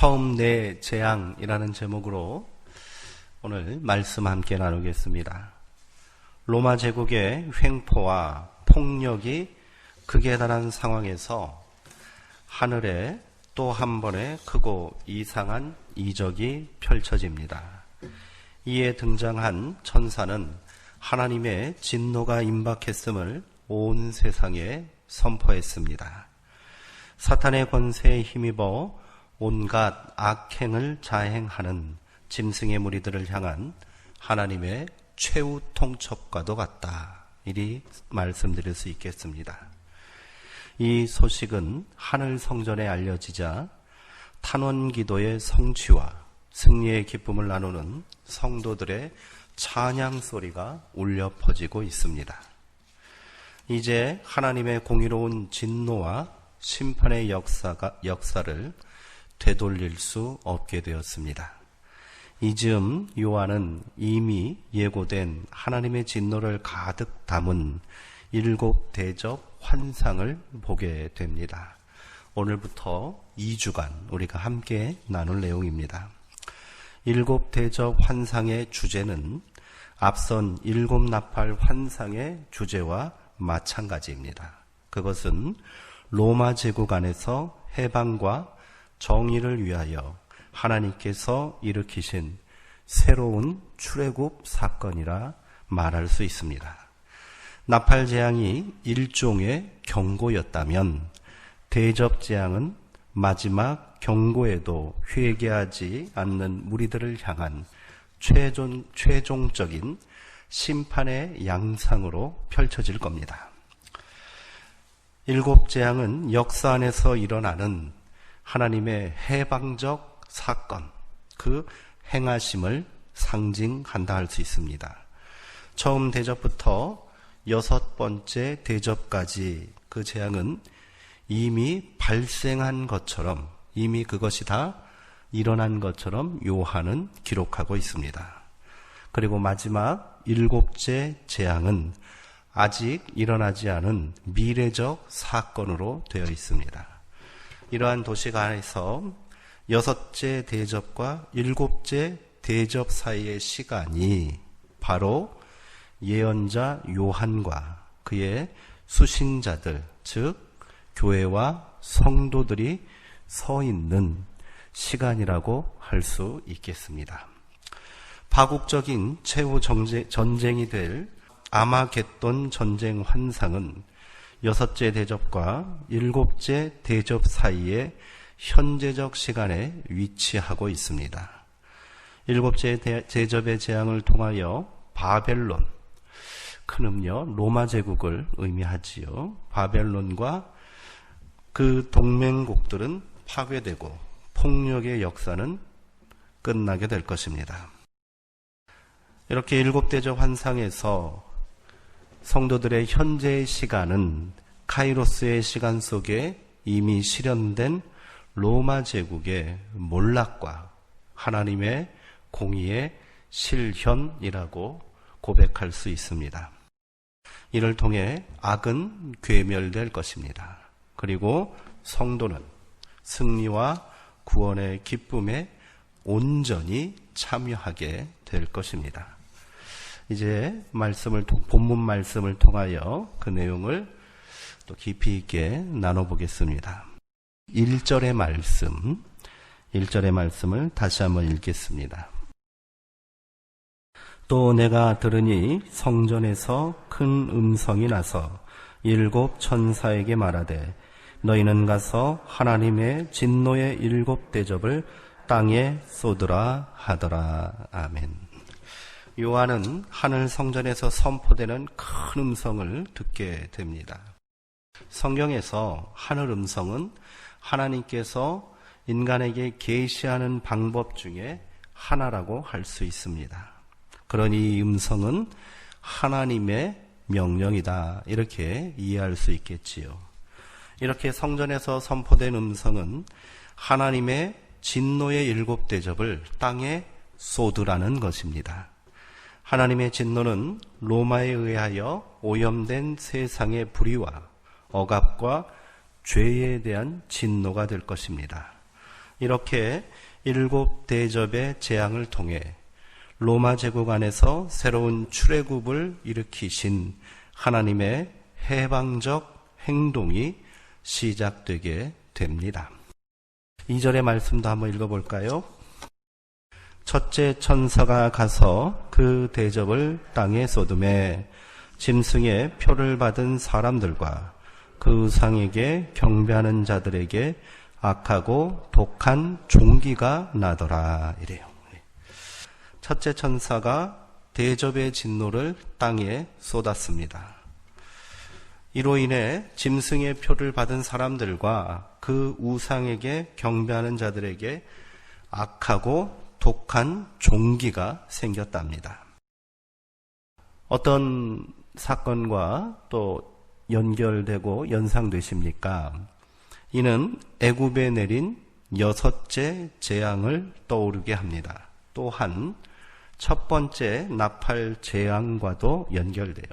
처음 내 재앙이라는 제목으로 오늘 말씀 함께 나누겠습니다. 로마 제국의 횡포와 폭력이 극에 달한 상황에서 하늘에 또 한 번의 크고 이상한 이적이 펼쳐집니다. 이에 등장한 천사는 하나님의 진노가 임박했음을 온 세상에 선포했습니다. 사탄의 권세에 힘입어 온갖 악행을 자행하는 짐승의 무리들을 향한 하나님의 최후 통첩과도 같다. 이리 말씀드릴 수 있겠습니다. 이 소식은 하늘 성전에 알려지자 탄원 기도의 성취와 승리의 기쁨을 나누는 성도들의 찬양 소리가 울려 퍼지고 있습니다. 이제 하나님의 공의로운 진노와 심판의 역사를 되돌릴 수 없게 되었습니다. 이즈음 요한은 이미 예고된 하나님의 진노를 가득 담은 7 대접 환상을 보게 됩니다. 오늘부터 2주간 우리가 함께 나눌 내용입니다. 7 대접 환상의 주제는 앞선 7 나팔 환상의 주제와 마찬가지입니다. 그것은 로마 제국 안에서 해방과 정의를 위하여 하나님께서 일으키신 새로운 출애굽 사건이라 말할 수 있습니다. 나팔 재앙이 일종의 경고였다면 대접 재앙은 마지막 경고에도 회개하지 않는 무리들을 향한 최종적인 심판의 양상으로 펼쳐질 겁니다. 7 재앙은 역사 안에서 일어나는 하나님의 해방적 사건, 그 행하심을 상징한다 할 수 있습니다. 처음 대접부터 6번째 대접까지 그 재앙은 이미 발생한 것처럼, 이미 그것이 다 일어난 것처럼 요한은 기록하고 있습니다. 그리고 마지막 7째 재앙은 아직 일어나지 않은 미래적 사건으로 되어 있습니다. 이러한 도식 안에서 6째 대접과 7째 대접 사이의 시간이 바로 예언자 요한과 그의 수신자들, 즉 교회와 성도들이 서 있는 시간이라고 할 수 있겠습니다. 파국적인 최후 전쟁이 될 아마겟돈 전쟁 환상은 6째 대접과 7째 대접 사이에 현재적 시간에 위치하고 있습니다. 7째 대접의 재앙을 통하여 바벨론, 큰 음력 로마 제국을 의미하지요. 바벨론과 그 동맹국들은 파괴되고 폭력의 역사는 끝나게 될 것입니다. 이렇게 7 대접 환상에서 성도들의 현재의 시간은 카이로스의 시간 속에 이미 실현된 로마 제국의 몰락과 하나님의 공의의 실현이라고 고백할 수 있습니다. 이를 통해 악은 괴멸될 것입니다. 그리고 성도는 승리와 구원의 기쁨에 온전히 참여하게 될 것입니다. 이제 본문 말씀을 통하여 그 내용을 또 깊이 있게 나눠보겠습니다. 1절의 말씀을 다시 한번 읽겠습니다. 또 내가 들으니 성전에서 큰 음성이 나서 7 천사에게 말하되 너희는 가서 하나님의 진노의 7 대접을 땅에 쏟으라 하더라. 아멘. 요한은 하늘 성전에서 선포되는 큰 음성을 듣게 됩니다. 성경에서 하늘 음성은 하나님께서 인간에게 계시하는 방법 중에 하나라고 할 수 있습니다. 그러니 이 음성은 하나님의 명령이다, 이렇게 이해할 수 있겠지요. 이렇게 성전에서 선포된 음성은 하나님의 진노의 7 대접을 땅에 쏟으라는 것입니다. 하나님의 진노는 로마에 의하여 오염된 세상의 불의와 억압과 죄에 대한 진노가 될 것입니다. 이렇게 7대접의 재앙을 통해 로마 제국 안에서 새로운 출애굽을 일으키신 하나님의 해방적 행동이 시작되게 됩니다. 2절의 말씀도 한번 읽어볼까요? 첫째 천사가 가서 그 대접을 땅에 쏟음에 짐승의 표를 받은 사람들과 그 우상에게 경배하는 자들에게 악하고 독한 종기가 나더라 이래요. 첫째 천사가 대접의 진노를 땅에 쏟았습니다. 이로 인해 짐승의 표를 받은 사람들과 그 우상에게 경배하는 자들에게 악하고 독한 종기가 생겼답니다. 어떤 사건과 또 연결되고 연상되십니까? 이는 애굽에 내린 6째 재앙을 떠오르게 합니다. 또한 첫 번째 나팔 재앙과도 연결돼요.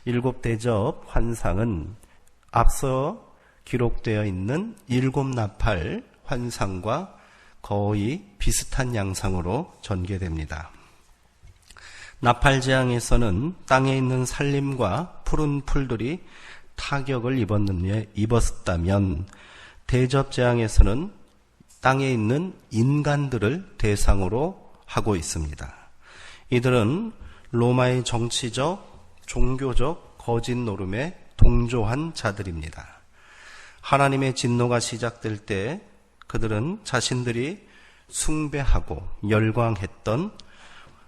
7대접 환상은 앞서 기록되어 있는 7나팔 환상과 거의 비슷한 양상으로 전개됩니다. 나팔 재앙에서는 땅에 있는 산림과 푸른 풀들이 타격을 입었다면 대접 재앙에서는 땅에 있는 인간들을 대상으로 하고 있습니다. 이들은 로마의 정치적, 종교적 거짓 노름에 동조한 자들입니다. 하나님의 진노가 시작될 때 그들은 자신들이 숭배하고 열광했던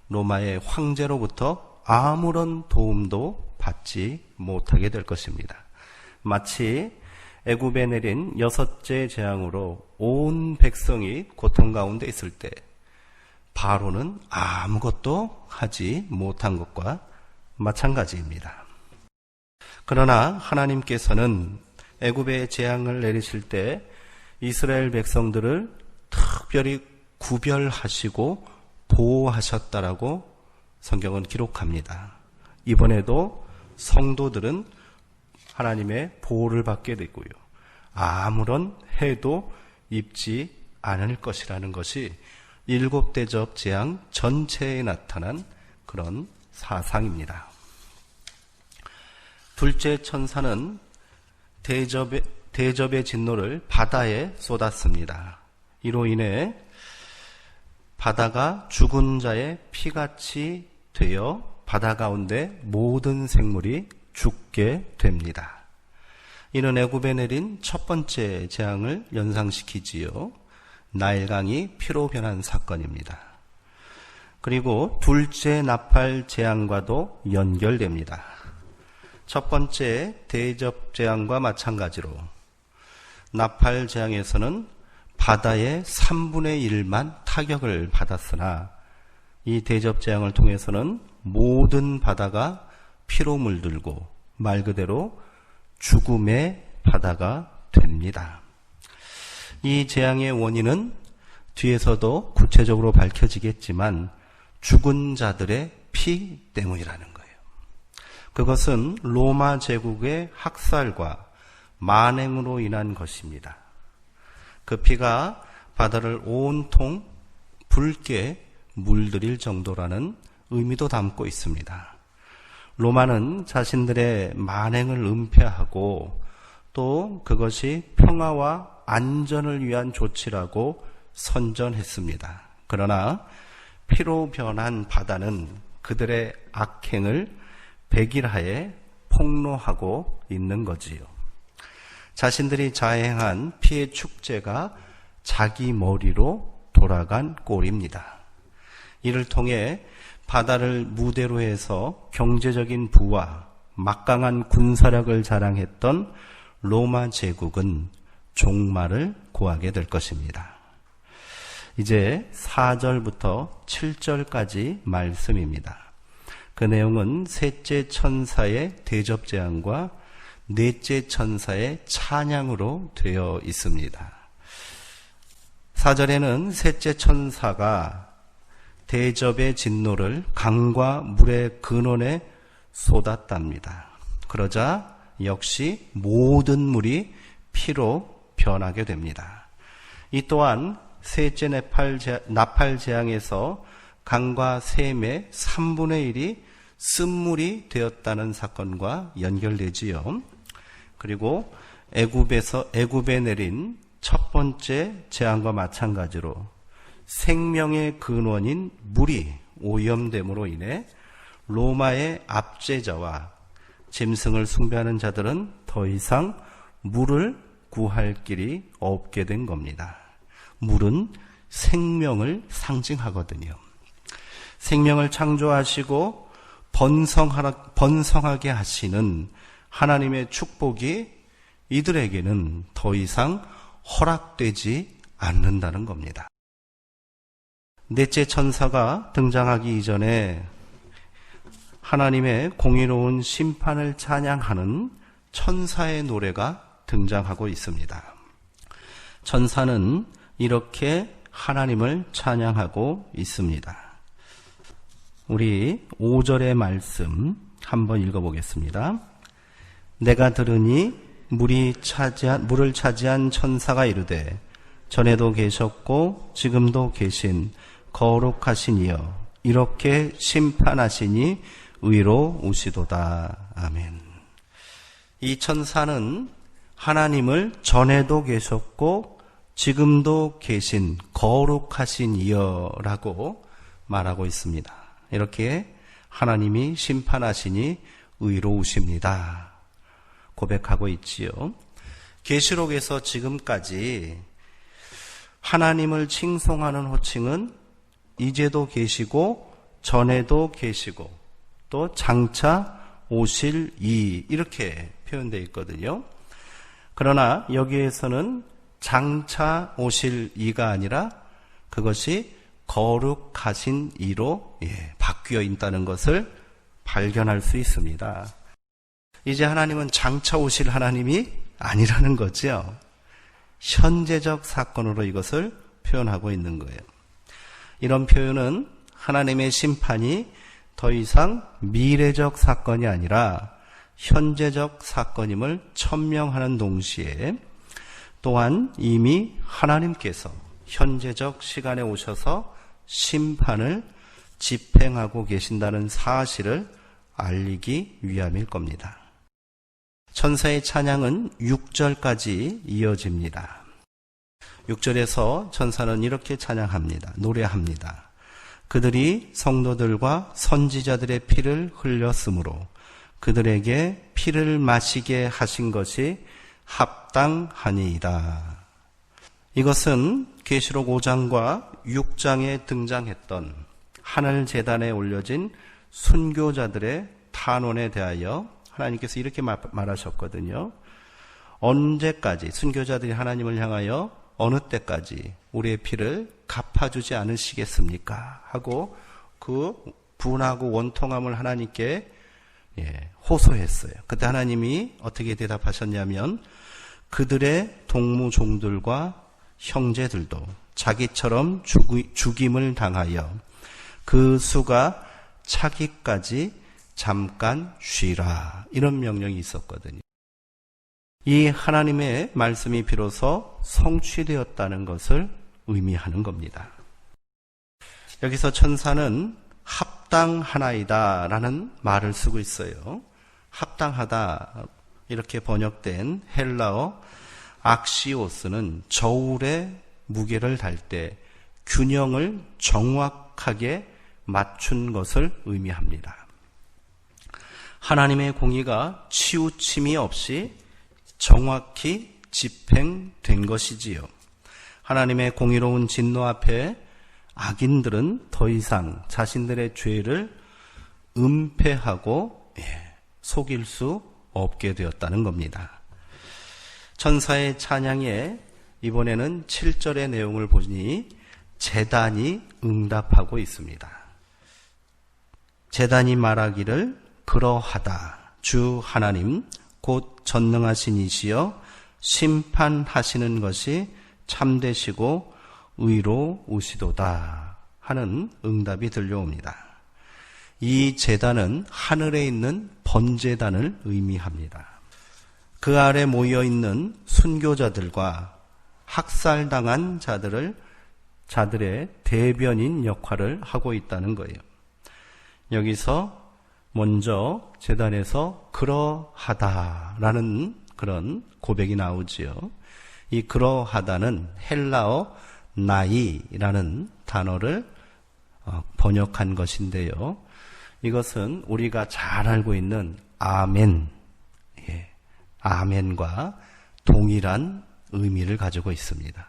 로마의 황제로부터 아무런 도움도 받지 못하게 될 것입니다. 마치 애굽에 내린 6째 재앙으로 온 백성이 고통 가운데 있을 때 바로는 아무것도 하지 못한 것과 마찬가지입니다. 그러나 하나님께서는 애굽에 재앙을 내리실 때 이스라엘 백성들을 특별히 구별하시고 보호하셨다라고 성경은 기록합니다. 이번에도 성도들은 하나님의 보호를 받게 되고요. 아무런 해도 입지 않을 것이라는 것이 7대접 재앙 전체에 나타난 그런 사상입니다. 둘째 천사는 대접의 진노를 바다에 쏟았습니다. 이로 인해 바다가 죽은 자의 피같이 되어 바다 가운데 모든 생물이 죽게 됩니다. 이는 애굽에 내린 첫 번째 재앙을 연상시키지요. 나일강이 피로 변한 사건입니다. 그리고 둘째 나팔 재앙과도 연결됩니다. 첫 번째 대접 재앙과 마찬가지로 나팔 재앙에서는 바다의 3분의 1만 타격을 받았으나 이 대접 재앙을 통해서는 모든 바다가 피로 물들고 말 그대로 죽음의 바다가 됩니다. 이 재앙의 원인은 뒤에서도 구체적으로 밝혀지겠지만 죽은 자들의 피 때문이라는 거예요. 그것은 로마 제국의 학살과 만행으로 인한 것입니다. 그 피가 바다를 온통 붉게 물들일 정도라는 의미도 담고 있습니다. 로마는 자신들의 만행을 은폐하고 또 그것이 평화와 안전을 위한 조치라고 선전했습니다. 그러나 피로 변한 바다는 그들의 악행을 백일하에 폭로하고 있는 거지요. 자신들이 자행한 피의 축제가 자기 머리로 돌아간 꼴입니다. 이를 통해 바다를 무대로 해서 경제적인 부와 막강한 군사력을 자랑했던 로마 제국은 종말을 고하게 될 것입니다. 이제 4절부터 7절까지 말씀입니다. 그 내용은 셋째 천사의 대접 재앙과 넷째 천사의 찬양으로 되어 있습니다. 4절에는 셋째 천사가 대접의 진노를 강과 물의 근원에 쏟았답니다. 그러자 역시 모든 물이 피로 변하게 됩니다. 이 또한 셋째 나팔 재앙에서 강과 샘의 3분의 1이 쓴물이 되었다는 사건과 연결되지요. 그리고 애굽에 내린 첫 번째 재앙과 마찬가지로 생명의 근원인 물이 오염됨으로 인해 로마의 압제자와 짐승을 숭배하는 자들은 더 이상 물을 구할 길이 없게 된 겁니다. 물은 생명을 상징하거든요. 생명을 창조하시고 번성하게 하시는 하나님의 축복이 이들에게는 더 이상 허락되지 않는다는 겁니다. 넷째 천사가 등장하기 이전에 하나님의 공의로운 심판을 찬양하는 천사의 노래가 등장하고 있습니다. 천사는 이렇게 하나님을 찬양하고 있습니다. 우리 5절의 말씀 한번 읽어보겠습니다. 내가 들으니 물을 차지한 천사가 이르되 전에도 계셨고 지금도 계신 거룩하신 이여 이렇게 심판하시니 의로우시도다. 아멘. 이 천사는 하나님을 전에도 계셨고 지금도 계신 거룩하신 이여라고 말하고 있습니다. 이렇게 하나님이 심판하시니 의로우십니다. 고백하고 있지요. 계시록에서 지금까지 하나님을 칭송하는 호칭은 이제도 계시고 전에도 계시고 또 장차 오실 이 이렇게 표현되어 있거든요. 그러나 여기에서는 장차 오실 이가 아니라 그것이 거룩하신 이로 바뀌어 있다는 것을 발견할 수 있습니다. 이제 하나님은 장차 오실 하나님이 아니라는 거죠. 현재적 사건으로 이것을 표현하고 있는 거예요. 이런 표현은 하나님의 심판이 더 이상 미래적 사건이 아니라 현재적 사건임을 천명하는 동시에 또한 이미 하나님께서 현재적 시간에 오셔서 심판을 집행하고 계신다는 사실을 알리기 위함일 겁니다. 천사의 찬양은 6절까지 이어집니다. 6절에서 천사는 이렇게 찬양합니다. 노래합니다. 그들이 성도들과 선지자들의 피를 흘렸으므로 그들에게 피를 마시게 하신 것이 합당하니이다. 이것은 계시록 5장과 6장에 등장했던 하늘 제단에 올려진 순교자들의 탄원에 대하여 하나님께서 이렇게 말하셨거든요. 언제까지 순교자들이 하나님을 향하여 어느 때까지 우리의 피를 갚아주지 않으시겠습니까? 하고 그 분하고 원통함을 하나님께 호소했어요. 그때 하나님이 어떻게 대답하셨냐면 그들의 동무종들과 형제들도 자기처럼 죽임을 당하여 그 수가 차기까지 잠깐 쉬라 이런 명령이 있었거든요. 이 하나님의 말씀이 비로소 성취되었다는 것을 의미하는 겁니다. 여기서 천사는 합당하나이다 라는 말을 쓰고 있어요. 합당하다 이렇게 번역된 헬라어 악시오스는 저울에 무게를 달 때 균형을 정확하게 맞춘 것을 의미합니다. 하나님의 공의가 치우침이 없이 정확히 집행된 것이지요. 하나님의 공의로운 진노 앞에 악인들은 더 이상 자신들의 죄를 은폐하고 속일 수 없게 되었다는 겁니다. 천사의 찬양에 이번에는 7절의 내용을 보니 제단이 응답하고 있습니다. 제단이 말하기를 그러하다. 주 하나님 곧 전능하신 이시여 심판하시는 것이 참되시고 의로우시도다 하는 응답이 들려옵니다. 이 제단은 하늘에 있는 번제단을 의미합니다. 그 아래 모여있는 순교자들과 학살당한 자들의 대변인 역할을 하고 있다는 거예요. 여기서 먼저 제단에서 그러하다라는 그런 고백이 나오지요. 이 그러하다는 헬라어 나이라는 단어를 번역한 것인데요. 이것은 우리가 잘 알고 있는 아멘, 아멘과 동일한 의미를 가지고 있습니다.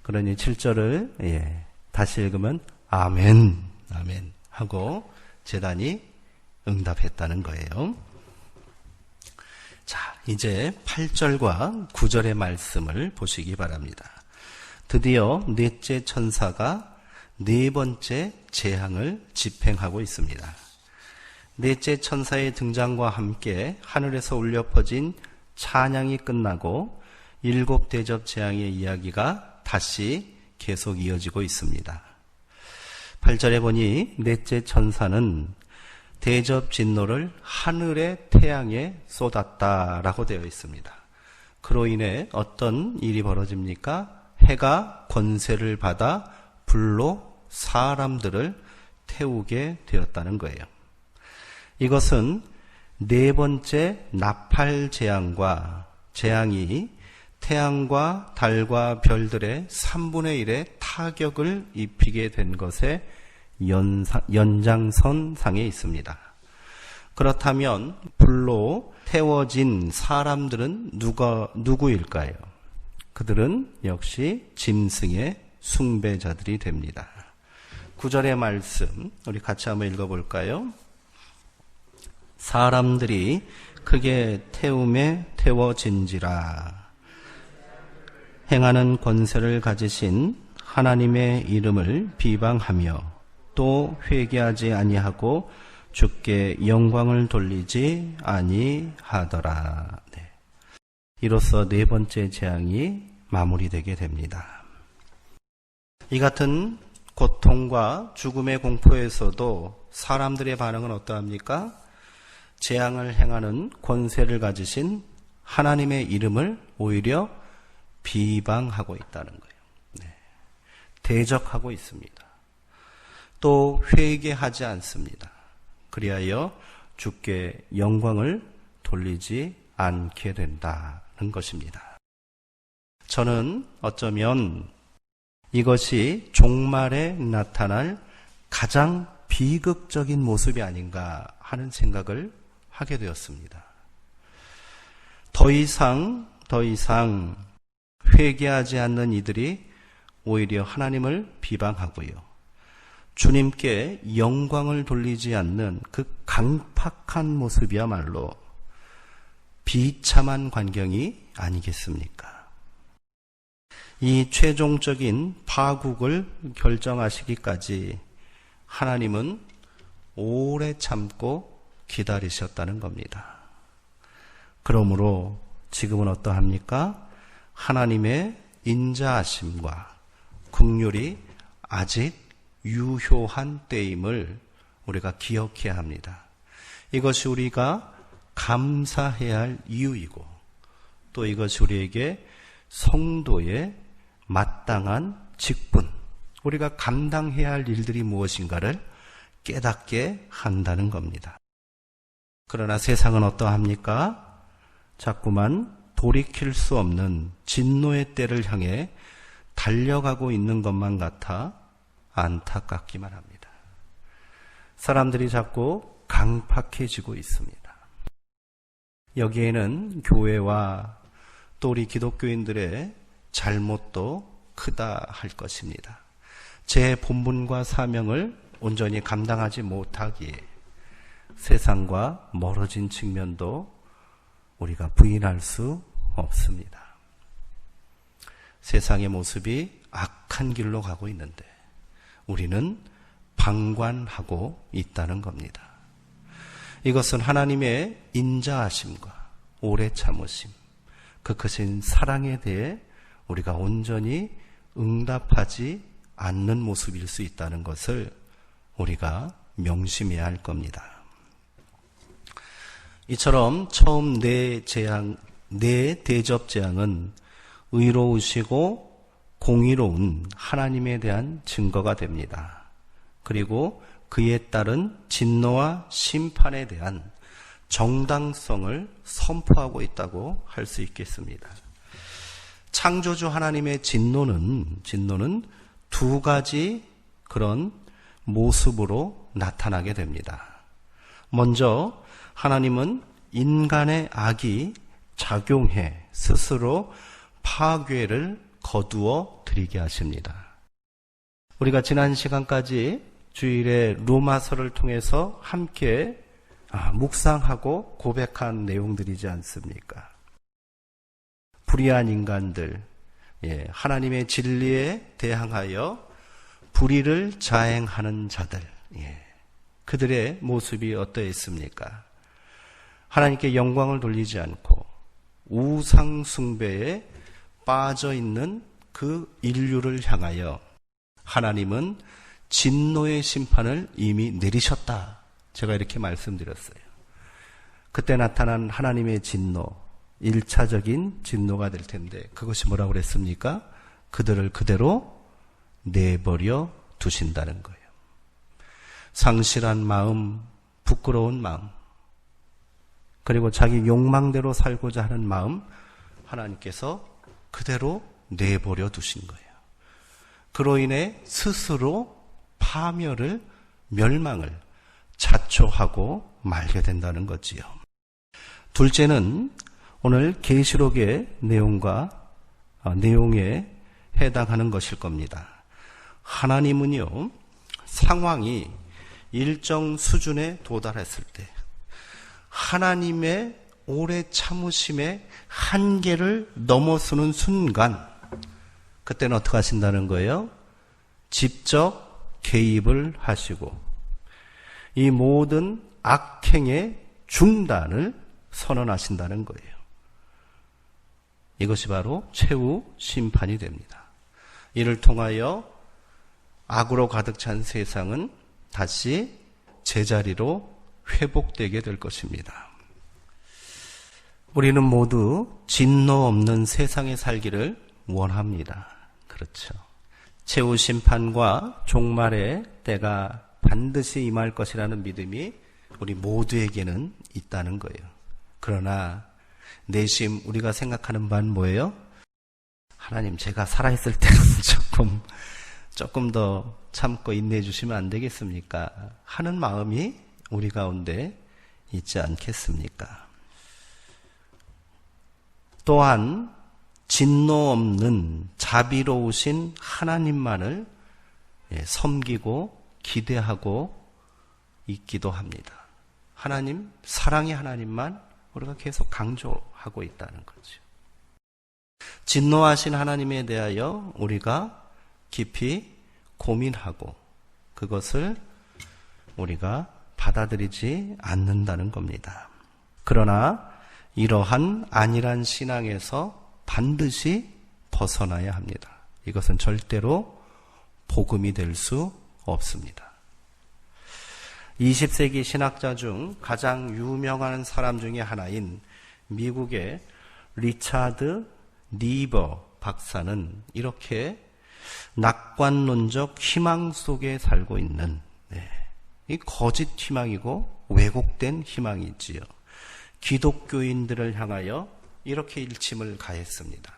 그러니 7절을 다시 읽으면 아멘, 아멘 하고 제단이 응답했다는 거예요. 자, 이제 8절과 9절의 말씀을 보시기 바랍니다. 드디어 넷째 천사가 네 번째 재앙을 집행하고 있습니다. 넷째 천사의 등장과 함께 하늘에서 울려 퍼진 찬양이 끝나고 일곱 대접 재앙의 이야기가 다시 계속 이어지고 있습니다. 8절에 보니 넷째 천사는 대접 진노를 하늘의 태양에 쏟았다라고 되어 있습니다. 그로 인해 어떤 일이 벌어집니까? 해가 권세를 받아 불로 사람들을 태우게 되었다는 거예요. 이것은 네 번째 나팔 재앙이 태양과 달과 별들의 3분의 1의 타격을 입히게 된 것의 연장선상에 있습니다. 그렇다면 불로 태워진 사람들은 누구일까요? 그들은 역시 짐승의 숭배자들이 됩니다. 9절의 말씀 우리 같이 한번 읽어볼까요? 사람들이 크게 태움에 태워진지라. 행하는 권세를 가지신 하나님의 이름을 비방하며 또 회개하지 아니하고 주께 영광을 돌리지 아니하더라. 이로써 네 번째 재앙이 마무리되게 됩니다. 이 같은 고통과 죽음의 공포에서도 사람들의 반응은 어떠합니까? 재앙을 행하는 권세를 가지신 하나님의 이름을 오히려 비방하고 있다는 거예요. 대적하고 있습니다. 또 회개하지 않습니다. 그리하여 주께 영광을 돌리지 않게 된다는 것입니다. 저는 어쩌면 이것이 종말에 나타날 가장 비극적인 모습이 아닌가 하는 생각을 하게 되었습니다. 더 이상 회개하지 않는 이들이 오히려 하나님을 비방하고요. 주님께 영광을 돌리지 않는 그 강팍한 모습이야말로 비참한 광경이 아니겠습니까? 이 최종적인 파국을 결정하시기까지 하나님은 오래 참고 기다리셨다는 겁니다. 그러므로 지금은 어떠합니까? 하나님의 인자하심과 긍휼이 아직 유효한 때임을 우리가 기억해야 합니다. 이것이 우리가 감사해야 할 이유이고 또 이것이 우리에게 성도의 마땅한 직분, 우리가 감당해야 할 일들이 무엇인가를 깨닫게 한다는 겁니다. 그러나 세상은 어떠합니까? 자꾸만 돌이킬 수 없는 진노의 때를 향해 달려가고 있는 것만 같아 안타깝기만 합니다. 사람들이 자꾸 강팍해지고 있습니다. 여기에는 교회와 또 우리 기독교인들의 잘못도 크다 할 것입니다. 제 본분과 사명을 온전히 감당하지 못하기에 세상과 멀어진 측면도 우리가 부인할 수 없습니다. 세상의 모습이 악한 길로 가고 있는데 우리는 방관하고 있다는 겁니다. 이것은 하나님의 인자하심과 오래 참으심, 그 크신 사랑에 대해 우리가 온전히 응답하지 않는 모습일 수 있다는 것을 우리가 명심해야 할 겁니다. 이처럼 처음 네 대접 재앙은 의로우시고 공의로운 하나님에 대한 증거가 됩니다. 그리고 그에 따른 진노와 심판에 대한 정당성을 선포하고 있다고 할 수 있겠습니다. 창조주 하나님의 진노는 두 가지 그런 모습으로 나타나게 됩니다. 먼저 하나님은 인간의 악이 작용해 스스로 파괴를 거두어 드리게 하십니다. 우리가 지난 시간까지 주일에 로마서를 통해서 함께 묵상하고 고백한 내용들이지 않습니까? 불의한 인간들, 하나님의 진리에 대항하여 불의를 자행하는 자들, 그들의 모습이 어떠했습니까? 하나님께 영광을 돌리지 않고 우상 숭배에 빠져 있는 그 인류를 향하여 하나님은 진노의 심판을 이미 내리셨다. 제가 이렇게 말씀드렸어요. 그때 나타난 하나님의 진노, 1차적인 진노가 될 텐데 그것이 뭐라고 그랬습니까? 그들을 그대로 내버려 두신다는 거예요. 상실한 마음, 부끄러운 마음, 그리고 자기 욕망대로 살고자 하는 마음, 하나님께서 그대로 내버려 두신 거예요. 그로 인해 스스로 파멸을, 멸망을 자초하고 말게 된다는 거지요. 둘째는 오늘 계시록의 내용에 해당하는 것일 겁니다. 하나님은요, 상황이 일정 수준에 도달했을 때 하나님의 오래 참으심의 한계를 넘어서는 순간 그때는 어떻게 하신다는 거예요? 직접 개입을 하시고 이 모든 악행의 중단을 선언하신다는 거예요. 이것이 바로 최후 심판이 됩니다. 이를 통하여 악으로 가득 찬 세상은 다시 제자리로 회복되게 될 것입니다. 우리는 모두 진노 없는 세상에 살기를 원합니다. 그렇죠. 최후 심판과 종말의 때가 반드시 임할 것이라는 믿음이 우리 모두에게는 있다는 거예요. 그러나 내심 우리가 생각하는 바는 뭐예요? 하나님, 제가 살아있을 때는 조금 더 참고 인내해 주시면 안 되겠습니까? 하는 마음이 우리 가운데 있지 않겠습니까? 또한 진노 없는 자비로우신 하나님만을 섬기고 기대하고 있기도 합니다. 하나님, 사랑의 하나님만 우리가 계속 강조하고 있다는 거죠. 진노하신 하나님에 대하여 우리가 깊이 고민하고 그것을 우리가 받아들이지 않는다는 겁니다. 그러나 이러한 안일한 신앙에서 반드시 벗어나야 합니다. 이것은 절대로 복음이 될 수 없습니다. 20세기 신학자 중 가장 유명한 사람 중에 하나인 미국의 리차드 니버 박사는 이렇게 낙관론적 희망 속에 살고 있는 이 거짓 희망이고 왜곡된 희망이 있지요. 기독교인들을 향하여 이렇게 일침을 가했습니다.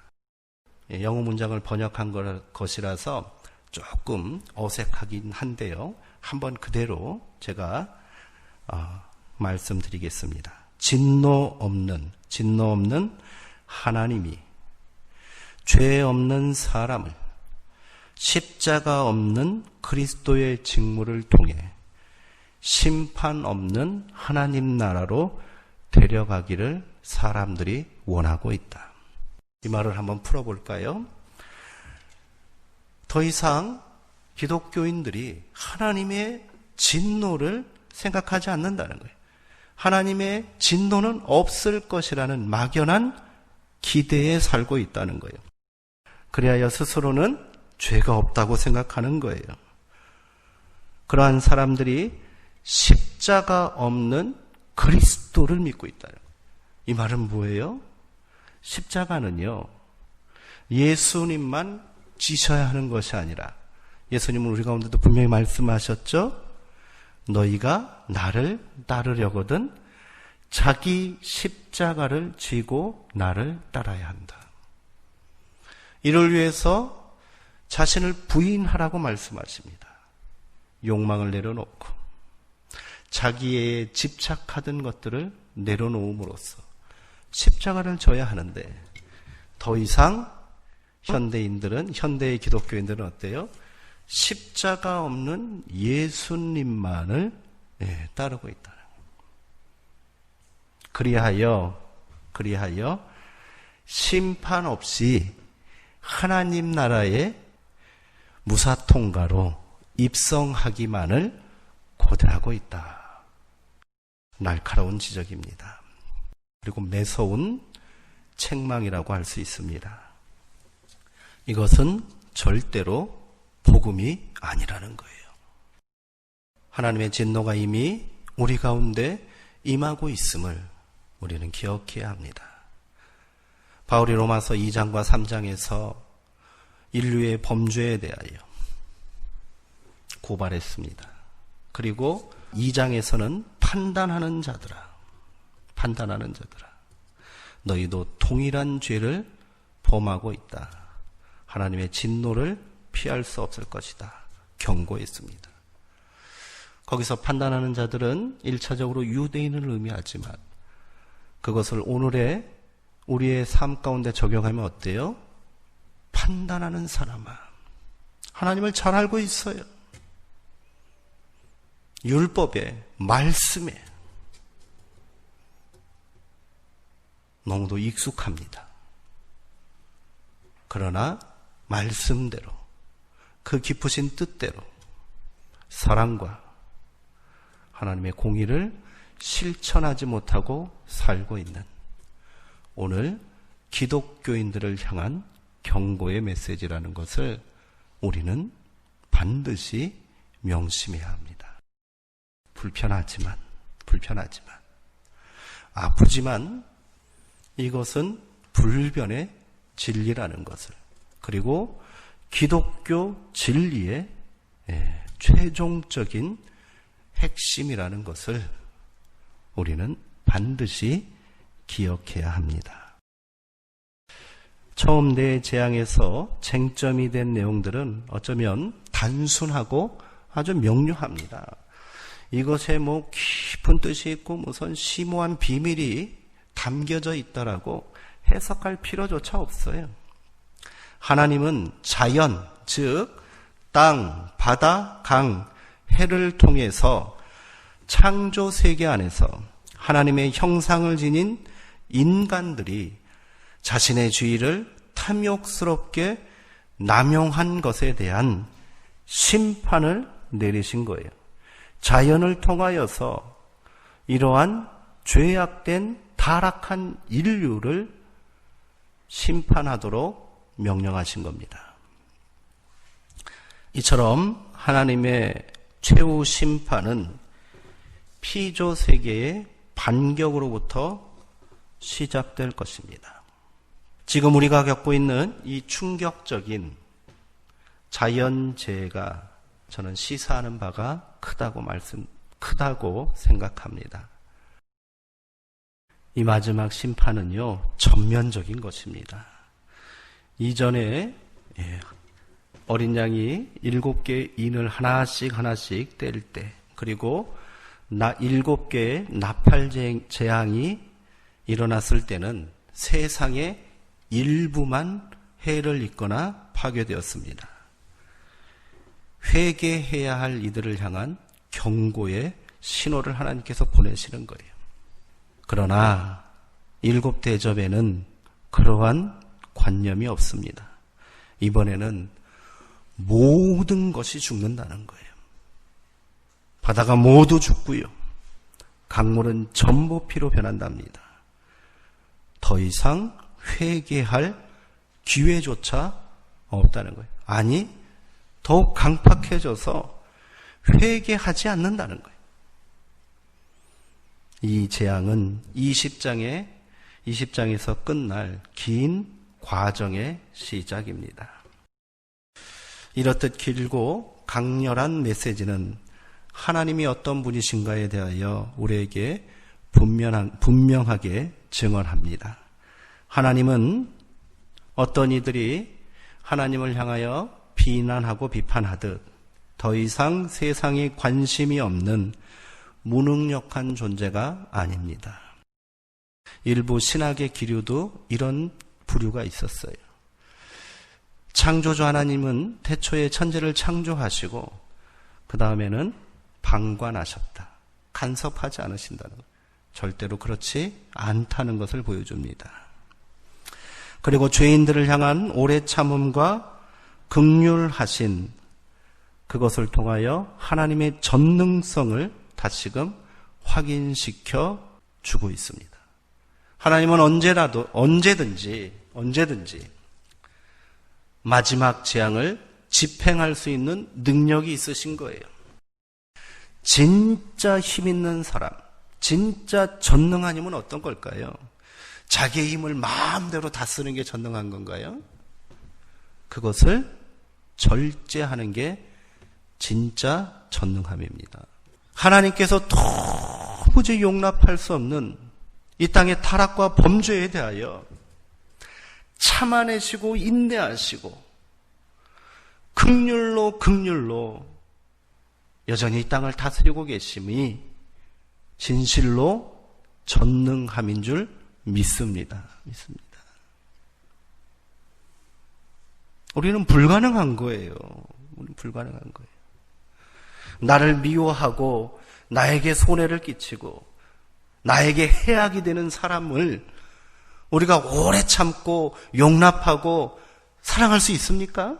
영어 문장을 번역한 것이라서 조금 어색하긴 한데요. 한번 그대로 제가 말씀드리겠습니다. 진노 없는 하나님이 죄 없는 사람을 십자가 없는 그리스도의 직무를 통해 심판 없는 하나님 나라로 데려가기를 사람들이 원하고 있다. 이 말을 한번 풀어볼까요? 더 이상 기독교인들이 하나님의 진노를 생각하지 않는다는 거예요. 하나님의 진노는 없을 것이라는 막연한 기대에 살고 있다는 거예요. 그리하여 스스로는 죄가 없다고 생각하는 거예요. 그러한 사람들이 십자가 없는 그리스도를 믿고 있다. 이 말은 뭐예요? 십자가는요, 예수님만 지셔야 하는 것이 아니라 예수님은 우리 가운데도 분명히 말씀하셨죠. 너희가 나를 따르려거든 자기 십자가를 지고 나를 따라야 한다. 이를 위해서 자신을 부인하라고 말씀하십니다. 욕망을 내려놓고 자기의 집착하던 것들을 내려놓음으로써 십자가를 져야 하는데, 더 이상 현대의 기독교인들은 어때요? 십자가 없는 예수님만을 따르고 있다. 그리하여 심판 없이 하나님 나라의 무사통가로 입성하기만을 고대하고 있다. 날카로운 지적입니다. 그리고 매서운 책망이라고 할 수 있습니다. 이것은 절대로 복음이 아니라는 거예요. 하나님의 진노가 이미 우리 가운데 임하고 있음을 우리는 기억해야 합니다. 바울이 로마서 2장과 3장에서 인류의 범죄에 대하여 고발했습니다. 그리고 2장에서는 판단하는 자들아 너희도 동일한 죄를 범하고 있다. 하나님의 진노를 피할 수 없을 것이다. 경고했습니다. 거기서 판단하는 자들은 1차적으로 유대인을 의미하지만 그것을 오늘의 우리의 삶 가운데 적용하면 어때요? 판단하는 사람아, 하나님을 잘 알고 있어요. 율법에, 말씀에 너무도 익숙합니다. 그러나 말씀대로, 그 깊으신 뜻대로 사랑과 하나님의 공의를 실천하지 못하고 살고 있는 오늘 기독교인들을 향한 경고의 메시지라는 것을 우리는 반드시 명심해야 합니다. 불편하지만 아프지만 이것은 불변의 진리라는 것을, 그리고 기독교 진리의 최종적인 핵심이라는 것을 우리는 반드시 기억해야 합니다. 처음 대재앙에서 쟁점이 된 내용들은 어쩌면 단순하고 아주 명료합니다. 이것에 깊은 뜻이 있고 무슨 심오한 비밀이 담겨져 있다라고 해석할 필요조차 없어요. 하나님은 자연, 즉 땅, 바다, 강, 해를 통해서 창조 세계 안에서 하나님의 형상을 지닌 인간들이 자신의 주의를 탐욕스럽게 남용한 것에 대한 심판을 내리신 거예요. 자연을 통하여서 이러한 죄악된 타락한 인류를 심판하도록 명령하신 겁니다. 이처럼 하나님의 최후 심판은 피조 세계의 반격으로부터 시작될 것입니다. 지금 우리가 겪고 있는 이 충격적인 자연재해가 저는 시사하는 바가 크다고 생각합니다. 이 마지막 심판은요, 전면적인 것입니다. 이전에 어린 양이 7개의 인을 하나씩 뗄 때, 그리고 7개의 나팔 재앙이 일어났을 때는 세상의 일부만 해를 입거나 파괴되었습니다. 회개해야 할 이들을 향한 경고의 신호를 하나님께서 보내시는 거예요. 그러나 7대접에는 그러한 관념이 없습니다. 이번에는 모든 것이 죽는다는 거예요. 바다가 모두 죽고요. 강물은 전부 피로 변한답니다. 더 이상 회개할 기회조차 없다는 거예요. 아니, 더욱 강팍해져서 회개하지 않는다는 거예요. 이 재앙은 20장에서 끝날 긴 과정의 시작입니다. 이렇듯 길고 강렬한 메시지는 하나님이 어떤 분이신가에 대하여 우리에게 분명하게 증언합니다. 하나님은 어떤 이들이 하나님을 향하여 비난하고 비판하듯 더 이상 세상에 관심이 없는 무능력한 존재가 아닙니다. 일부 신학의 기류도 이런 부류가 있었어요. 창조주 하나님은 태초에 천지를 창조하시고 그 다음에는 방관하셨다. 간섭하지 않으신다는 것. 절대로 그렇지 않다는 것을 보여줍니다. 그리고 죄인들을 향한 오래 참음과 긍휼하신 그것을 통하여 하나님의 전능성을 다시금 확인시켜 주고 있습니다. 하나님은 언제든지 마지막 재앙을 집행할 수 있는 능력이 있으신 거예요. 진짜 힘 있는 사람, 진짜 전능한 힘은 어떤 걸까요? 자기의 힘을 마음대로 다 쓰는 게 전능한 건가요? 그것을 절제하는 게 진짜 전능함입니다. 하나님께서 도무지 용납할 수 없는 이 땅의 타락과 범죄에 대하여 참아내시고 인내하시고 긍휼로 여전히 이 땅을 다스리고 계심이 진실로 전능함인 줄 믿습니다. 우리는 불가능한 거예요. 나를 미워하고 나에게 손해를 끼치고 나에게 해악이 되는 사람을 우리가 오래 참고 용납하고 사랑할 수 있습니까?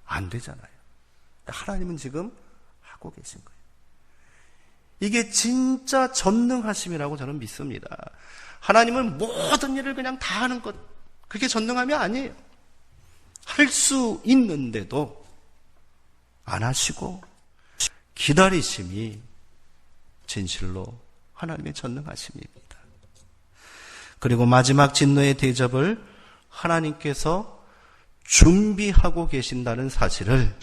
안 되잖아요. 하나님은 지금 하고 계신 거예요. 이게 진짜 전능하심이라고 저는 믿습니다. 하나님은 모든 일을 그냥 다 하는 것, 그게 전능함이 아니에요. 할 수 있는데도 안 하시고 기다리심이 진실로 하나님의 전능하심입니다. 그리고 마지막 진노의 대접을 하나님께서 준비하고 계신다는 사실을,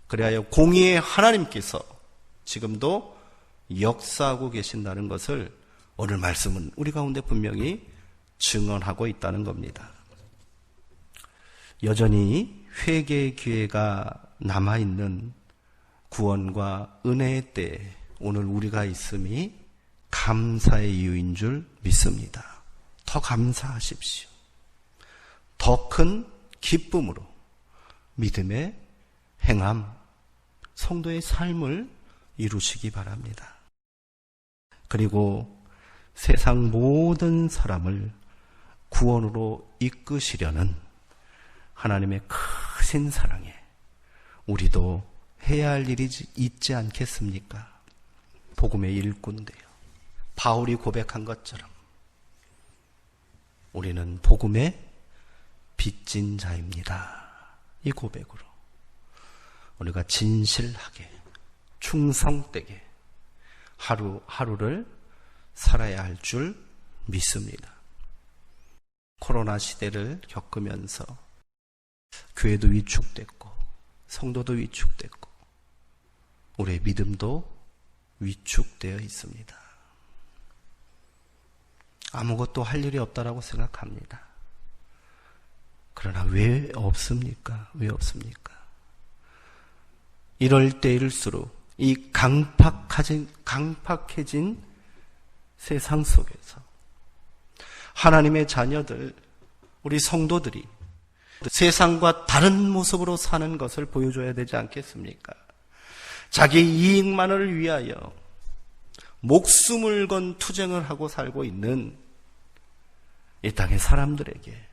그래야 공의의 하나님께서 지금도 역사하고 계신다는 것을 오늘 말씀은 우리 가운데 분명히 증언하고 있다는 겁니다. 여전히 회개의 기회가 남아있는 구원과 은혜의 때에 오늘 우리가 있음이 감사의 이유인 줄 믿습니다. 더 감사하십시오. 더 큰 기쁨으로 믿음의 행함, 성도의 삶을 이루시기 바랍니다. 그리고 세상 모든 사람을 구원으로 이끄시려는 하나님의 크신 사랑에 우리도 해야 할 일이 있지 않겠습니까? 복음의 일꾼인데요. 바울이 고백한 것처럼 우리는 복음의 빚진 자입니다. 이 고백으로 우리가 진실하게 충성되게 하루하루를 살아야 할 줄 믿습니다. 코로나 시대를 겪으면서 교회도 위축됐고 성도도 위축됐고 우리의 믿음도 위축되어 있습니다. 아무것도 할 일이 없다라고 생각합니다. 그러나 왜 없습니까? 이럴 때일수록 이 강팍해진 세상 속에서 하나님의 자녀들, 우리 성도들이 세상과 다른 모습으로 사는 것을 보여줘야 되지 않겠습니까? 자기 이익만을 위하여 목숨을 건 투쟁을 하고 살고 있는 이 땅의 사람들에게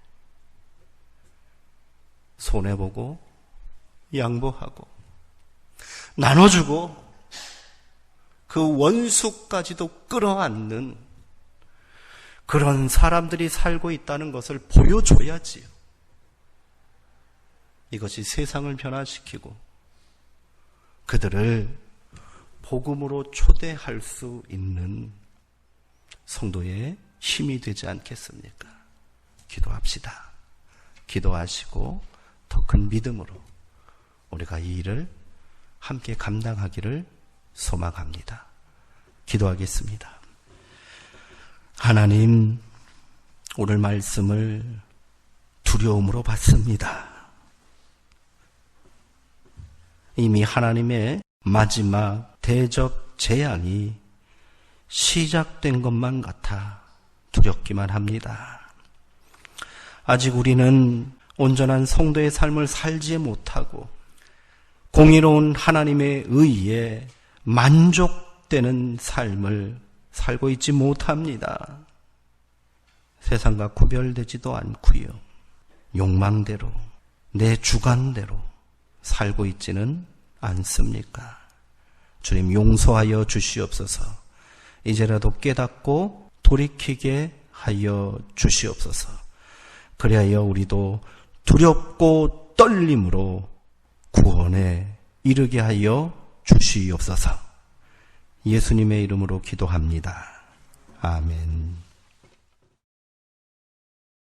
손해보고 양보하고 나눠주고 그 원수까지도 끌어안는 그런 사람들이 살고 있다는 것을 보여줘야지요. 이것이 세상을 변화시키고 그들을 복음으로 초대할 수 있는 성도의 힘이 되지 않겠습니까? 기도합시다. 기도하시고 더 큰 믿음으로 우리가 이 일을 함께 감당하기를 소망합니다. 기도하겠습니다. 하나님, 오늘 말씀을 두려움으로 받습니다. 이미 하나님의 마지막 대적 재앙이 시작된 것만 같아 두렵기만 합니다. 아직 우리는 온전한 성도의 삶을 살지 못하고 공의로운 하나님의 의에 만족되는 삶을 살고 있지 못합니다. 세상과 구별되지도 않고요. 욕망대로, 내 주관대로 살고 있지는 않습니까? 주님, 용서하여 주시옵소서. 이제라도 깨닫고 돌이키게 하여 주시옵소서. 그리하여 우리도 두렵고 떨림으로 구원에 이르게 하여 주시옵소서. 예수님의 이름으로 기도합니다. 아멘.